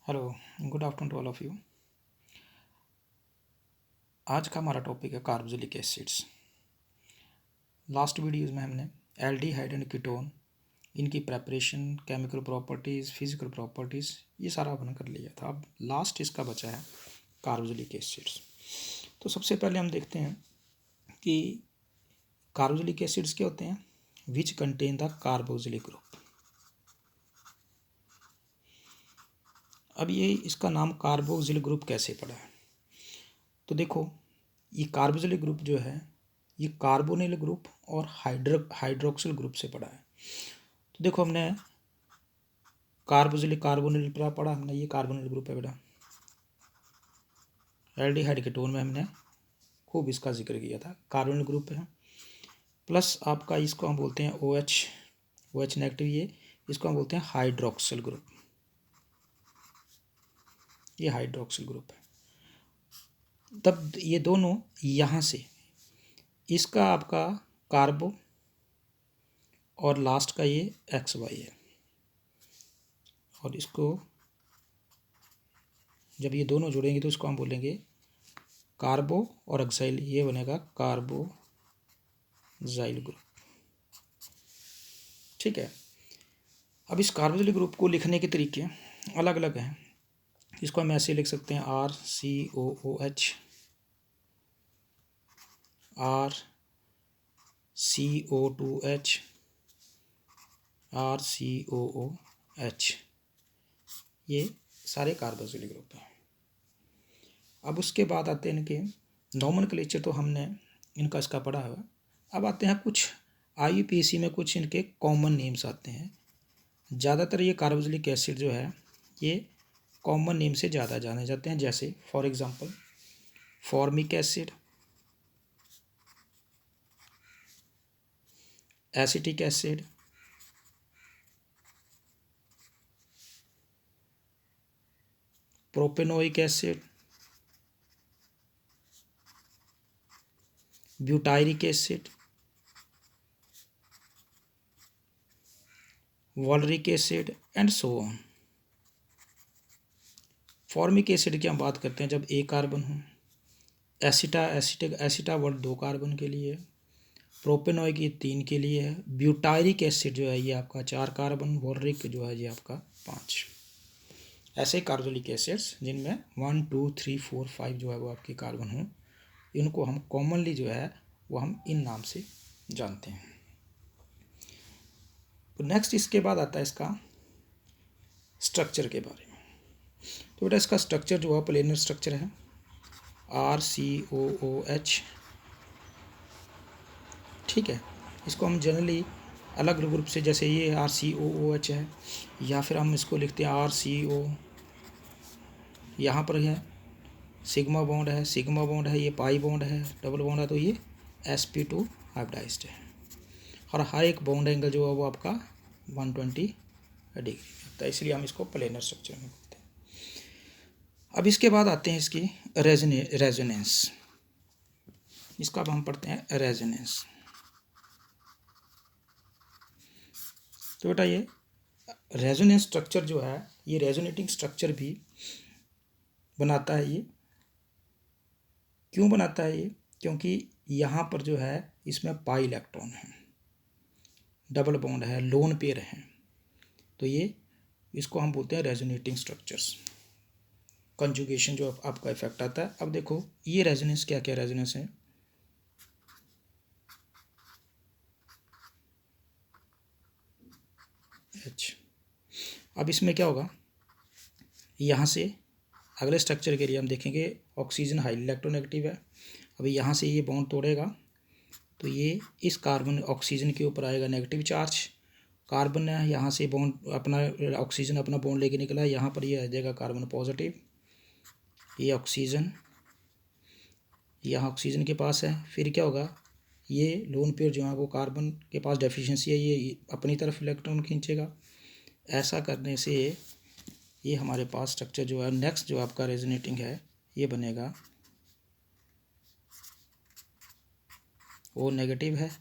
Hello, good afternoon to all of you. आज का हमारा टॉपिक है कार्बोक्सिलिक एसिड्स। लास्ट वीडियोस में हमने एल्डिहाइड एंड कीटोन, इनकी preparation, chemical properties, physical properties, ये सारा अपन कर लिया था। अब लास्ट इसका बचा है कार्बोक्सिलिक एसिड्स। तो सबसे पहले हम देखते हैं कि कार्बोक्सिलिक एसिड्स क्या होते हैं, which contain the carboxylic group. अब ये इसका नाम कार्बोक्सिलिक ग्रुप कैसे पड़ा है, तो देखो ये कार्बोक्सिलिक ग्रुप जो है ये कार्बोनिल ग्रुप और हाइड्रोक्सिल ग्रुप से पड़ा है। तो देखो हमने कार्बोनिल पढ़ा हमने, ये कार्बोनिल ग्रुप है बेटा। एल्डिहाइड कीटोन में हमने खूब इसका जिक्र किया था, कार्बोनिल ग्रुप है। प्लस आपका इसको हम बोलते हैं OH नेगेटिव, ये इसको हम बोलते हैं हाइड्रोक्सिल ग्रुप, ये हाइड्रोक्सिल ग्रुप है। तब ये दोनों यहाँ से इसका आपका कार्बो और लास्ट का ये XY है, और इसको जब ये दोनों जुड़ेंगे तो इसको हम बोलेंगे कार्बो और ऑक्साइल, ये बनेगा कार्बोजाइल ग्रुप। ठीक है। अब इस कार्बोक्सिलिक ग्रुप को लिखने के तरीके अलग अलग हैं। इसको हम ऐसे लिख सकते हैं RCOOH, RCO2H, RCOOH, ये सारे कार्बोक्सिलिक ग्रुप हैं। अब उसके बाद आते हैं इनके नोमेनक्लेचर, तो हमने इनका इसका पढ़ा हुआ। अब आते हैं कुछ IUPAC में कुछ इनके कॉमन नेम्स आते हैं। ज़्यादातर ये कार्बोक्सिलिक एसिड जो है ये कॉमन नेम से ज़्यादा जाने जाते हैं, जैसे for example formic acid, acetic acid, propanoic acid, butyric acid, valeric acid and so on. Formic acid की हम बात करते हैं जब एक कार्बन हो, एसिटा वर्ड 2 कार्बन के लिए, प्रोपेनोइक ये 3 के लिए है, ब्यूटायरिक एसिड जो है ये आपका 4 कार्बन, वॉलरिक जो है ये आपका 5। ऐसे कार्बोक्सिलिक एसिड्स जिनमें 1 2 3 4 5 जो है वो आपके कार्बन हों, इनको हम कॉमनली जो है वो हम इन नाम से जानते हैं। तो नेक्स्ट इसके बाद आता है इसका स्ट्रक्चर के बारे में। तो बेटा इसका स्ट्रक्चर जो है प्लेनर स्ट्रक्चर है, RCOOH। ठीक है। इसको हम जनरली अलग ग्रुप से, जैसे ये RCOOH है, या फिर हम इसको लिखते हैं RCO, यहाँ पर है सिग्मा बॉन्ड है, ये पाई बॉन्ड है, डबल बॉन्ड है, तो ये sp2 हाइब्रिडाइज्ड है, और हर एक बॉन्ड एंगल जो है वो आपका 120 डिग्री होता है, इसलिए हम इसको प्लेनर स्ट्रक्चर में बोलते हैं। अब इसके बाद आते हैं इसकी रेजोनेंस। इसका अब हम पढ़ते हैं रेजोनेंस। तो बेटा ये रेजोनेंस स्ट्रक्चर जो है ये रेजोनेटिंग स्ट्रक्चर भी बनाता है। ये क्यों बनाता है ये, क्योंकि यहाँ पर जो है इसमें पाई इलेक्ट्रॉन है, डबल बॉन्ड है, लोन पेयर है, तो ये इसको हम बोलते हैं रेजोनेटिंग स्ट्रक्चर्स। कंजुगेशन जो आपका इफेक्ट आता है। अब देखो ये रेजोनेंस क्या क्या रेजोनेंस है। अब इसमें क्या होगा, यहाँ से अगले स्ट्रक्चर के लिए हम देखेंगे ऑक्सीजन हाईली इलेक्ट्रोनेगेटिव है। अभी यहाँ से ये बॉन्ड तोड़ेगा तो ये इस कार्बन ऑक्सीजन के ऊपर आएगा नेगेटिव चार्ज। कार्बन है यहाँ से बॉन्ड अपना, ऑक्सीजन अपना बॉन्ड लेके निकला है, यहाँ पर ये आ जाएगा कार्बन पॉजिटिव, ये ऑक्सीजन यहाँ ऑक्सीजन के पास है। फिर क्या होगा, ये लोन पेयर जो है वो कार्बन के पास डेफिशिएंसी है, ये अपनी तरफ इलेक्ट्रॉन खींचेगा। ऐसा करने से ये हमारे पास स्ट्रक्चर जो है नेक्स्ट जो आपका रेजोनेटिंग है ये बनेगा O नेगेटिव है,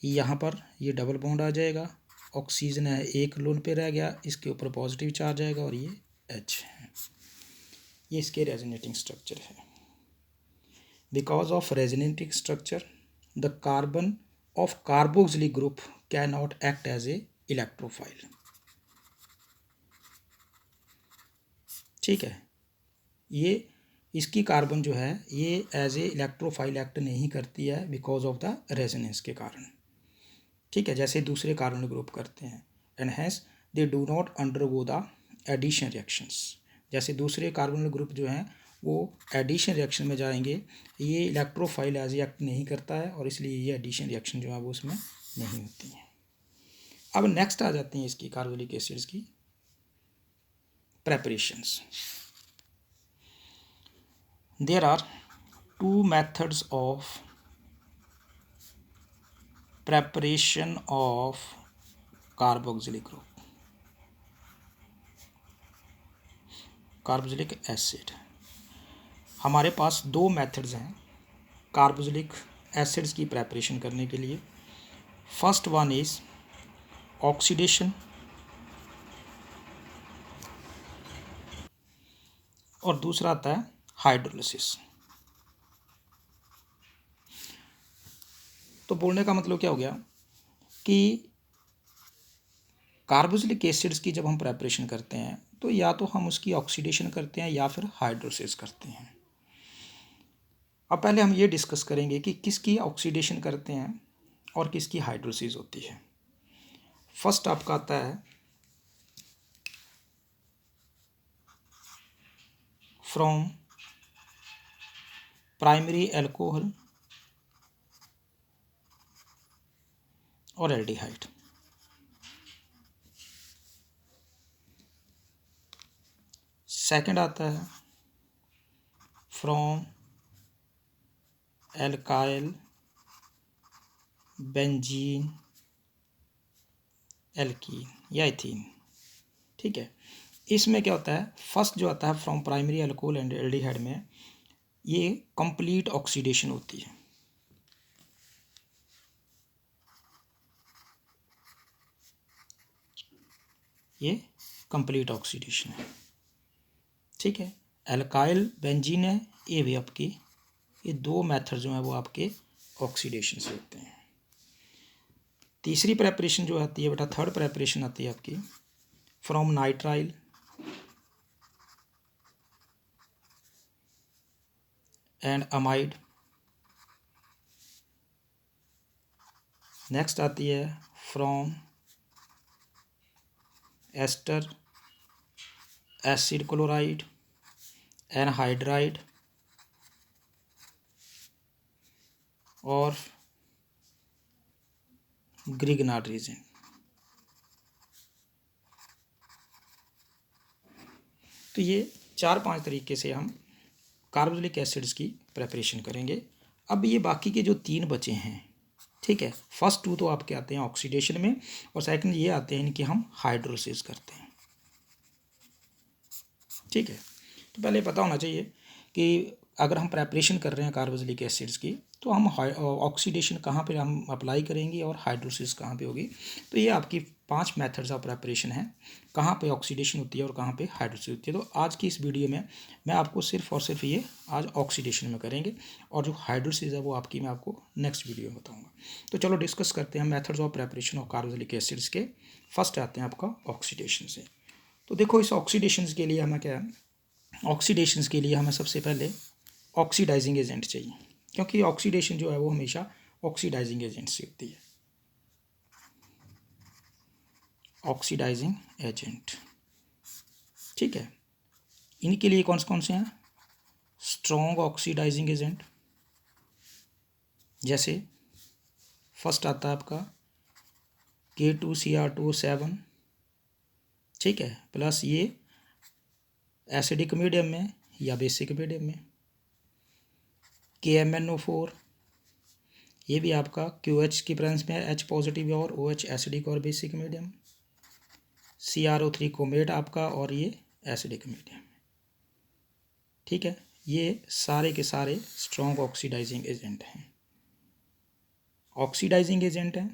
यहाँ पर ये डबल बॉन्ड आ जाएगा, ऑक्सीजन है एक लोन पे रह गया, इसके ऊपर पॉजिटिव चार्ज आएगा और ये H है, ये इसके रेजोनेटिंग स्ट्रक्चर है। Because of resonating structure the carbon of carboxylic group can not act as a electrophile. ठीक है, ये इसकी कार्बन जो है ये एज ए इलेक्ट्रोफाइल एक्ट नहीं करती है बिकॉज ऑफ द रेजोनेंस के कारण। ठीक है, जैसे दूसरे कार्बन ग्रुप करते हैं। And hence they do not undergo the addition reactions. जैसे दूसरे कार्बन ग्रुप जो हैं वो एडिशन रिएक्शन में जाएंगे, ये इलेक्ट्रोफाइल एज एक्ट नहीं करता है और इसलिए ये एडिशन रिएक्शन जो है वो उसमें नहीं होती है। अब नेक्स्ट आ जाते हैं इसकी कार्बोलिक एसिड्स की preparations. There are 2 methods of preparation of carboxylic group, carboxylic acid. हमारे पास 2 मेथड्स हैं कार्बोक्सिलिक एसिड्स की प्रेपरेशन करने के लिए। फर्स्ट वन इज ऑक्सीडेशन और दूसरा आता है हाइड्रोलिसिस। तो बोलने का मतलब क्या हो गया कि कार्बोक्सिलिक एसिड्स की जब हम प्रेपरेशन करते हैं तो या तो हम उसकी ऑक्सीडेशन करते हैं या फिर हाइड्रोलिसिस करते हैं। अब पहले हम ये डिस्कस करेंगे कि किसकी ऑक्सीडेशन करते हैं और किसकी हाइड्रोलिसिस होती है। फर्स्ट आपका आता है फ्रॉम प्राइमरी एल्कोहल और एल्डिहाइड। सेकंड आता है फ्रॉम एल्काइल बेंजीन एल्कीन या एथीन। ठीक है, इसमें क्या होता है, फर्स्ट जो आता है from primary alcohol and aldehyde में ये कंप्लीट ऑक्सीडेशन होती है। ये कंप्लीट ऑक्सीडेशन है। ठीक है, एल्काइल बेंजीन है, ये भी आपकी ये 2 मेथड जो है वो आपके ऑक्सीडेशन से होते हैं। तीसरी प्रेपरेशन जो आती है बेटा, थर्ड प्रेपरेशन आती है आपकी from nitrile and amide. Next आती है from ester acid chloride and hydride और ग्रिग्नार्ड रीजन। तो ये 4-5 तरीके से हम कार्बोक्सिलिक एसिड्स की प्रेपरेशन करेंगे। अब ये बाकी के जो 3 बचे हैं, ठीक है, फर्स्ट 2 तो आपके आते हैं ऑक्सीडेशन में और सेकंड ये आते हैं इनकी हम हाइड्रोलिसिस करते हैं। ठीक है, तो पहले पता होना चाहिए कि अगर हम प्रेपरेशन कर रहे हैं कार्बोक्सिलिक एसिड्स की तो हम ऑक्सीडेशन कहाँ पे हम अप्लाई करेंगे और हाइड्रोलिसिस कहाँ पे होगी। तो ये आपकी 5 मेथड्स ऑफ प्रेपरेशन है, कहाँ पे ऑक्सीडेशन होती है और कहाँ पे हाइड्रोलिसिस होती है। तो आज की इस वीडियो में मैं आपको सिर्फ और सिर्फ ये आज ऑक्सीडेशन में करेंगे और जो हाइड्रोलिसिस है वो आपकी मैं आपको नेक्स्ट वीडियो में बताऊँगा। तो चलो डिस्कस करते हैं methods of preparation of carboxylic acids के। फर्स्ट आते हैं आपका ऑक्सीडेशन से। तो देखो इस ऑक्सीडेशन के लिए हमें क्या है, ऑक्सीडेशन के लिए हमें सबसे पहले ऑक्सीडाइजिंग एजेंट चाहिए, क्योंकि ऑक्सीडेशन जो है वो हमेशा ऑक्सीडाइजिंग एजेंट से होती है। ऑक्सीडाइजिंग एजेंट, ठीक है, इनके लिए कौन से हैं, स्ट्रॉन्ग ऑक्सीडाइजिंग एजेंट। जैसे फर्स्ट आता है आपका K2Cr2O7, ठीक है, प्लस ये एसिडिक मीडियम में या बेसिक मीडियम में। KMnO4, ये भी आपका QH की प्रेजेंस में H पॉजिटिव और OH एसिडिक और बेसिक मीडियम। CrO3 कोमेट आपका और ये एसिडिक मीडियम। ठीक है, ये सारे के सारे स्ट्रॉन्ग ऑक्सीडाइजिंग एजेंट हैं। ऑक्सीडाइजिंग एजेंट हैं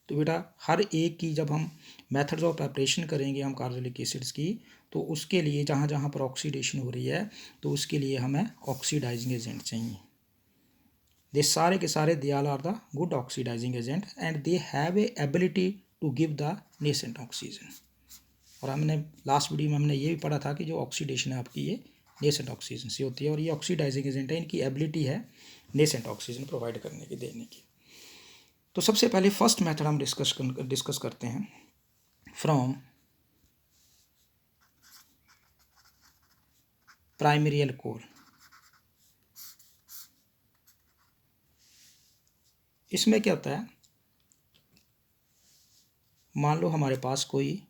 तो बेटा हर एक की जब हम मेथड्स ऑफ प्रेपरेशन करेंगे हम कार्बोक्सिलिक एसिड्स की, तो उसके लिए जहाँ जहाँ पर ऑक्सीडेशन हो रही है तो उसके लिए हमें ऑक्सीडाइजिंग एजेंट चाहिए। दे सारे के सारे they are the good oxidizing agent and they have a ability to give the nascent oxygen. और हमने लास्ट वीडियो में हमने ये भी पढ़ा था कि जो ऑक्सीडेशन है आपकी ये नेसेंट ऑक्सीजन से होती है, और ये ऑक्सीडाइजिंग एजेंट है, इनकी एबिलिटी है नेसेंट ऑक्सीजन प्रोवाइड करने की, देने की। तो सबसे पहले फर्स्ट मेथड हम डिस्कस करते हैं फ्रॉम प्राइमरी अल्कोहल। इसमें क्या होता है, मान लो हमारे पास कोई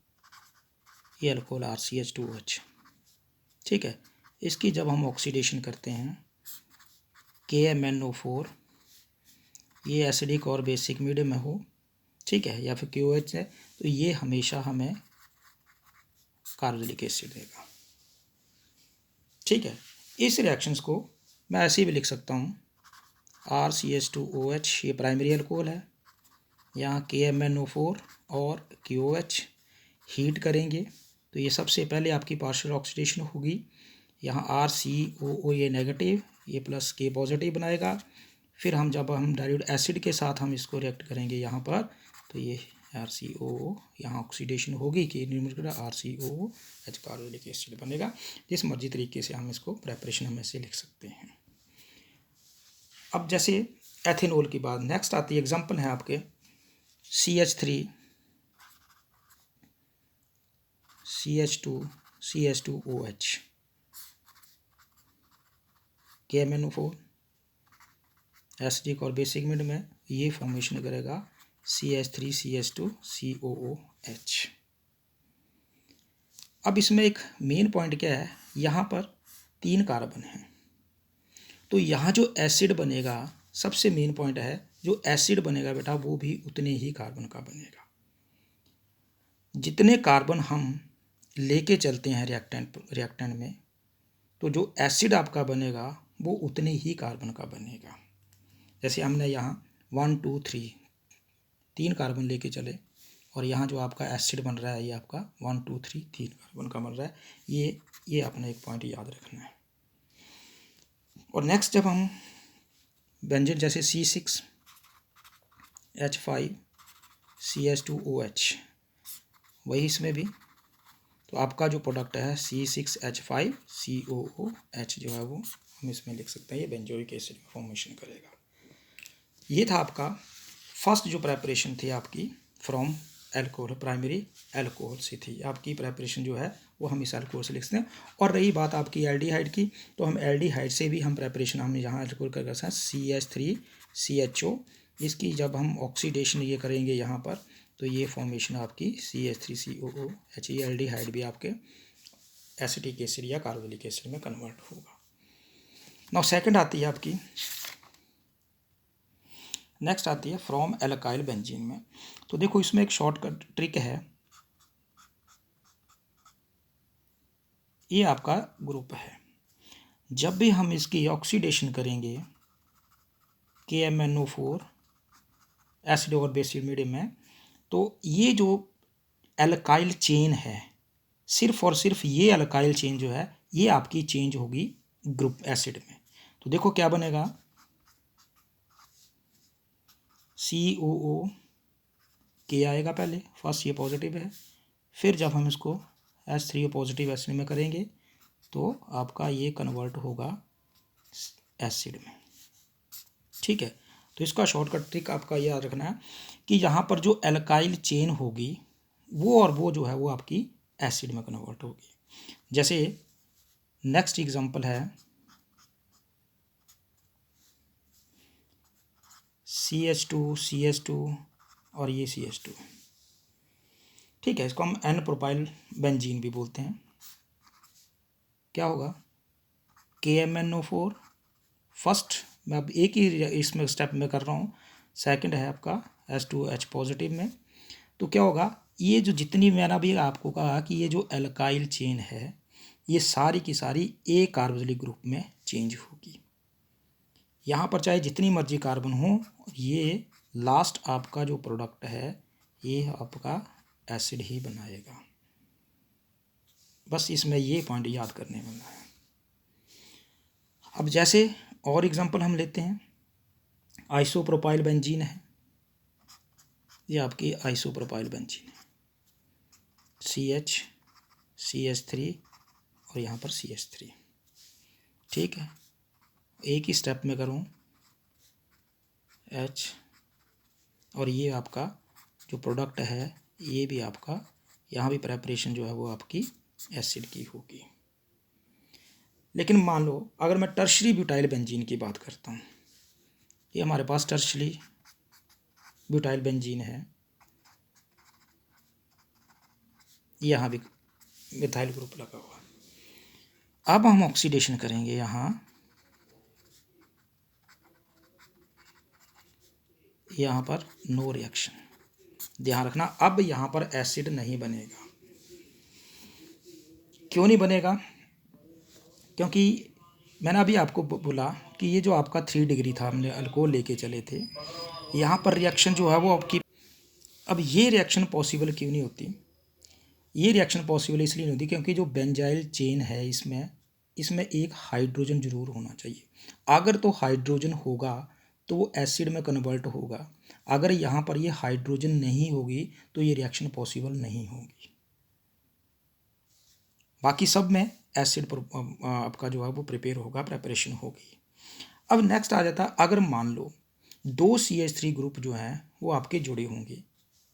ये अल्कोहल RCH2OH, ठीक है। इसकी जब हम ऑक्सीडेशन करते हैं KMnO4, ये एसिडिक और बेसिक मीडियम में हो, ठीक है, या फिर KOH है, तो ये हमेशा हमें कार्बोक्सिलिक एसिड देगा, ठीक है। इस रिएक्शंस को मैं ऐसे भी लिख सकता हूँ, RCH2OH ये प्राइमरी अल्कोहल है, यहाँ KMnO4 और KOH हीट करेंगे तो ये सबसे पहले आपकी पार्शियल ऑक्सीडेशन होगी, यहाँ RCOO ये नेगेटिव, ये प्लस K पॉजिटिव बनाएगा। फिर हम जब हम डाइल्यूट एसिड के साथ हम इसको रिएक्ट करेंगे यहाँ पर, तो ये RCOO यहाँ ऑक्सीडेशन होगी कि RCOOH कार्बोक्सिलिक एसिड बनेगा। जिस मर्जी तरीके से हम इसको प्रेपरेशन हम ऐसे लिख सकते हैं। अब जैसे एथेनॉल की बात नेक्स्ट आती है, एग्जांपल है आपके CH2OH, KMnO4 एसिडिक और बेसिक मिड में ये फॉर्मेशन करेगा CH3CH2COOH। अब इसमें एक मेन पॉइंट क्या है, यहाँ पर 3 कार्बन हैं, तो यहाँ जो एसिड बनेगा, सबसे मेन पॉइंट है जो एसिड बनेगा बेटा वो भी उतने ही कार्बन का बनेगा। जितने कार्बन हम लेके चलते हैं रिएक्टेंट में, तो जो एसिड आपका बनेगा वो उतने ही कार्बन का बनेगा। जैसे हमने यहाँ 1 2 3 कार्बन लेके चले, और यहाँ जो आपका एसिड बन रहा है ये आपका 1 2 3 कार्बन का बन रहा है। ये अपना एक पॉइंट याद रखना है। और नेक्स्ट जब हम बेंजीन जैसे C6H5CH2OH, वही इसमें भी तो आपका जो प्रोडक्ट है C6H5COOH जो है वो हम इसमें लिख सकते हैं, ये बेंजोइक एसिड का फॉर्मेशन करेगा। ये था आपका फर्स्ट जो प्रेपरेशन थी आपकी फ्रॉम एल्कोहल, प्राइमरी एल्कोहल से थी आपकी प्रेपरेशन जो है वो हम इस एल्कोहल से लिखते हैं। और रही बात आपकी एल्डिहाइड की, तो हम एल्डिहाइड से भी हम प्रेपरेशन हम यहाँ एल्कोहल कर सकते हैं CH3CHO। इसकी जब हम ऑक्सीडेशन ये करेंगे यहाँ पर, तो ये फॉर्मेशन आपकी CH3COOH, ये एल्डिहाइड भी आपके एसिटिक एसिड या कार्बोक्सिलिक एसिड में कन्वर्ट होगा। नाउ सेकंड आती है आपकी, नेक्स्ट आती है फ्रॉम एल्काइल बेंजीन में। तो देखो इसमें एक शॉर्टकट ट्रिक है, ये आपका ग्रुप है, जब भी हम इसकी ऑक्सीडेशन करेंगे KMnO4 एसिड और बेसिक मीडियम में, तो ये जो एल्काइल चेन है, सिर्फ और सिर्फ ये एल्काइल चेन जो है ये आपकी चेंज होगी ग्रुप एसिड में। तो देखो क्या बनेगा, COO K आएगा पहले, फर्स्ट ये पॉजिटिव है, फिर जब हम इसको H3O पॉजिटिव एसिड में करेंगे तो आपका ये कन्वर्ट होगा एसिड में, ठीक है। तो इसका शॉर्टकट ट्रिक आपका याद रखना है कि यहाँ पर जो एल्काइल चेन होगी वो जो है वो आपकी एसिड में कन्वर्ट होगी। जैसे नेक्स्ट एग्जांपल है CH2 और ये CH2, ठीक है। इसको हम N प्रोपाइल बेंजीन भी बोलते हैं। क्या होगा, KMnO4 फर्स्ट, मैं अब एक ही इसमें स्टेप में कर रहा हूँ, सेकंड है आपका H2H पॉजिटिव में। तो क्या होगा, ये जो जितनी मैंने भी आपको कहा कि ये जो एल्काइल चेन है ये सारी की सारी ए कार्बोक्सिलिक ग्रुप में चेंज होगी। यहाँ पर चाहे जितनी मर्जी कार्बन हो, ये लास्ट आपका जो प्रोडक्ट है ये आपका एसिड ही बनाएगा। बस इसमें ये पॉइंट याद करने वाला है। अब जैसे और एग्जांपल हम लेते हैं, आइसोप्रोपाइल बेंजीन है, ये आपकी आइसोप्रोपाइल बेंजीन है, CH3 और यहाँ पर CH3, ठीक है। एक ही स्टेप में करूँ H, और ये आपका जो प्रोडक्ट है ये भी आपका, यहाँ भी प्रेपरेशन जो है वो आपकी एसिड की होगी। लेकिन मान लो अगर मैं टर्शरी ब्यूटाइल बेंजीन की बात करता हूँ, ये हमारे पास टर्शरी ब्यूटाइल बेंजीन है, यहाँ भी मिथाइल ग्रुप लगा हुआ। अब हम ऑक्सीडेशन करेंगे, यहाँ पर नो रिएक्शन, ध्यान रखना। अब यहाँ पर एसिड नहीं बनेगा। क्यों नहीं बनेगा? क्योंकि मैंने अभी आपको बोला कि ये जो आपका 3 डिग्री था, हमने अल्कोहल लेके चले थे, यहाँ पर रिएक्शन जो है वो आपकी, अब ये रिएक्शन पॉसिबल क्यों नहीं होती? ये रिएक्शन पॉसिबल इसलिए नहीं होती क्योंकि जो बेंजाइल चेन है इसमें एक हाइड्रोजन जरूर होना चाहिए। अगर तो हाइड्रोजन होगा तो वो एसिड में कन्वर्ट होगा। अगर यहाँ पर ये हाइड्रोजन नहीं होगी तो ये रिएक्शन पॉसिबल नहीं होगी। बाकी सब में एसिड आपका जो है वो प्रिपेयर होगा, प्रेपरेशन होगी। अब नेक्स्ट आ जाता है, अगर मान लो 2 CH3 ग्रुप जो हैं वो आपके जुड़े होंगे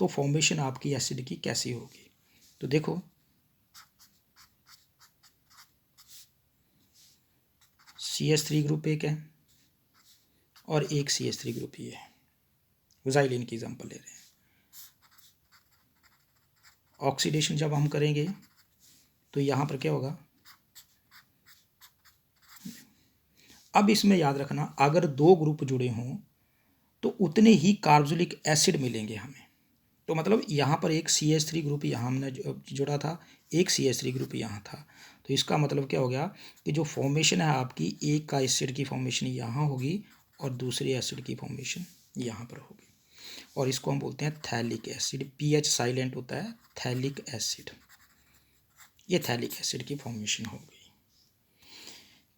तो फॉर्मेशन आपकी एसिड की कैसी होगी? तो देखो CH3 ग्रुप एक है और एक CH3 ग्रुप ही है, ज़ाइलिन की एग्जांपल ले रहे हैं। ऑक्सीडेशन जब हम करेंगे तो यहाँ पर क्या होगा? अब इसमें याद रखना, अगर 2 ग्रुप जुड़े हों तो उतने ही कार्बोक्सिलिक एसिड मिलेंगे हमें। तो मतलब यहाँ पर एक CH3 ग्रुप यहाँ हमने जुड़ा था, एक CH3 ग्रुप यहाँ था, तो इसका मतलब क्या हो गया कि जो फॉर्मेशन है आपकी, एक का एसिड की फॉर्मेशन यहाँ होगी और दूसरे एसिड की फॉर्मेशन यहाँ पर होगी, और इसको हम बोलते हैं थैलिक एसिड। PH साइलेंट होता है, थैलिक एसिड, ये थैलिक एसिड की फॉर्मेशन होगी।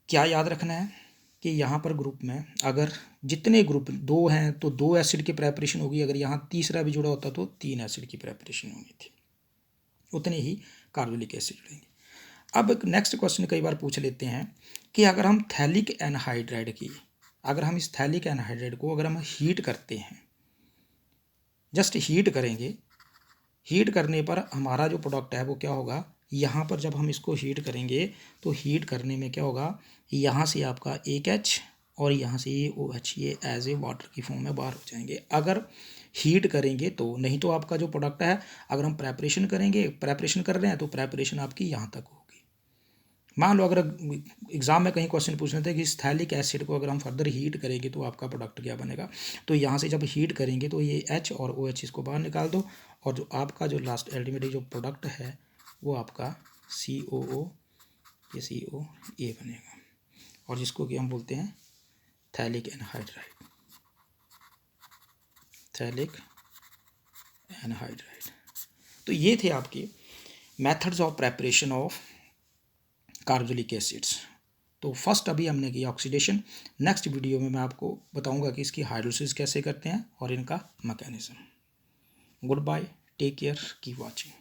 क्या याद रखना है कि यहाँ पर ग्रुप में अगर जितने ग्रुप 2 हैं तो 2 एसिड की प्रेपरेशन होगी, अगर यहाँ तीसरा भी जुड़ा होता तो 3 एसिड की प्रेपरेशन होनी थी, उतने ही कार्बोलिक एसिड जुड़ेंगे। अब नेक्स्ट क्वेश्चन कई बार पूछ लेते हैं कि अगर हम थैलिक एनहाइड्राइड की, अगर हम इस थैलिक एनहाइड्राइड को अगर हम हीट करते हैं, जस्ट हीट करेंगे, हीट करने पर हमारा जो प्रोडक्ट है वो क्या होगा? यहाँ पर जब हम इसको हीट करेंगे तो हीट करने में क्या होगा? यहाँ से आपका एक H और यहाँ से ये OH, ये एज ए वाटर की फॉर्म में बाहर हो जाएंगे अगर हीट करेंगे तो। नहीं तो आपका जो प्रोडक्ट है, अगर हम प्रेपरेशन करेंगे, प्रेपरेशन कर रहे हैं तो प्रेपरेशन आपकी यहाँ तक होगी। मान लो अगर एग्जाम में कहीं क्वेश्चन पूछ रहे थे कि इस थैलिक एसिड को अगर हम फर्दर हीट करेंगे तो आपका प्रोडक्ट क्या बनेगा, तो यहाँ से जब हीट करेंगे तो ये H और OH इसको बाहर निकाल दो, और जो आपका जो लास्ट अल्टीमेटली जो प्रोडक्ट है वो आपका COO, ये COA बनेगा, और जिसको कि हम बोलते हैं थैलिक एनहाइड्राइड, थैलिक एनहाइड्राइड। तो ये थे आपके methods of preparation of carboxylic acids. तो फर्स्ट अभी हमने किया ऑक्सीडेशन। नेक्स्ट वीडियो में मैं आपको बताऊंगा कि इसकी हाइड्रोलिसिस कैसे करते हैं और इनका mechanism. Good bye, take care, keep watching.